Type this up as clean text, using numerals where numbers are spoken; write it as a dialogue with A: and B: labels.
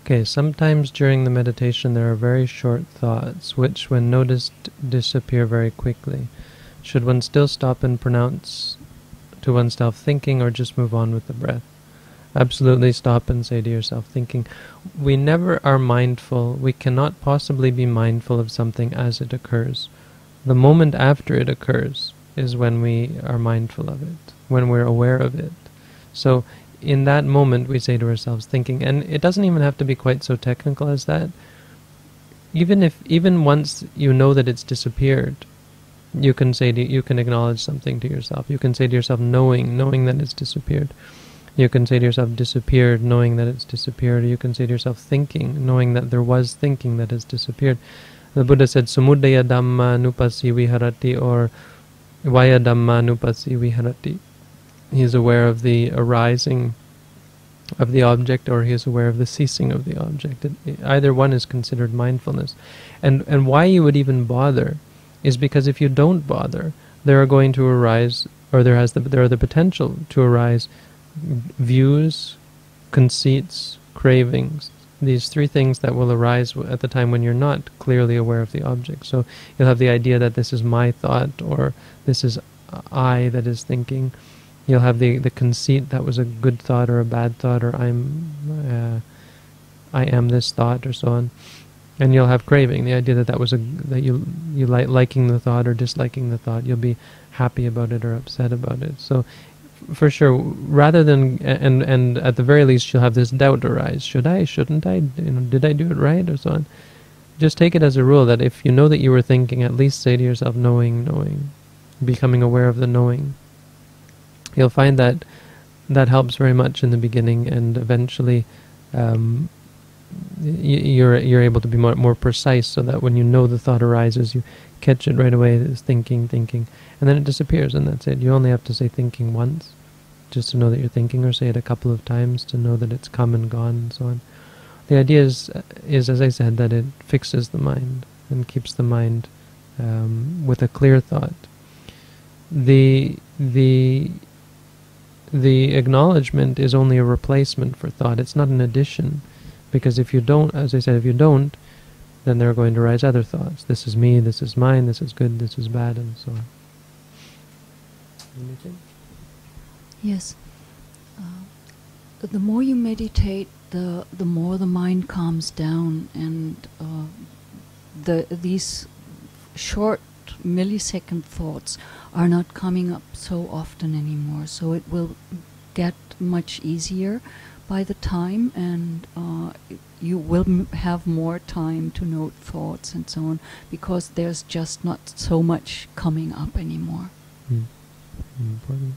A: Okay, sometimes during the meditation there are very short thoughts, which when noticed disappear very quickly. Should one still stop and pronounce to oneself thinking, or just move on with the breath? Absolutely stop and say to yourself thinking. We never are mindful, we cannot possibly be mindful of something as it occurs. The moment after it occurs is when we are mindful of it, when we're aware of it. So in that moment we say to ourselves thinking, and it doesn't even have to be quite so technical as that. Even once you know that it's disappeared, you can acknowledge something to yourself. You can say to yourself knowing that it's disappeared. You can say to yourself disappeared, knowing that it's disappeared. You can say to yourself thinking, knowing that there was thinking that has disappeared. The Buddha said samudaya dhamma nupasi viharati, or vaya dhamma nupasi viharati. He is aware of the arising of the object, or he is aware of the ceasing of the object. Either one is considered mindfulness. And why you would even bother is because if you don't bother, there are going to arise, or there are the potential to arise views, conceits, cravings, these three things that will arise at the time when you're not clearly aware of the object. So you'll have the idea that this is my thought, or this is I that is thinking. You'll have the conceit that was a good thought or a bad thought, or I am this thought, or so on. And you'll have craving, the idea that you liking the thought or disliking the thought. You'll be happy about it or upset about it. So for sure, rather than, and at the very least, you'll have this doubt arise. Should I? Shouldn't I? Did I do it right? Or so on. Just take it as a rule that if you know that you were thinking, at least say to yourself, knowing, becoming aware of the knowing. You'll find that helps very much in the beginning, and eventually you're able to be more precise, so that when you know the thought arises, you catch it right away as thinking, and then it disappears, and that's it. You only have to say thinking once, just to know that you're thinking, or say it a couple of times to know that it's come and gone, and so on. The idea is as I said, that it fixes the mind and keeps the mind with a clear thought. The acknowledgement is only a replacement for thought. It's not an addition, because if you don't, as I said, then there are going to arise other thoughts. This is me, this is mine, this is good, this is bad, and so on. Anything?
B: Yes. The more you meditate, the more the mind calms down, and these short millisecond thoughts are not coming up so often anymore. So it will get much easier by the time, and you will have more time to note thoughts and so on, because there's just not so much coming up anymore.
A: Important.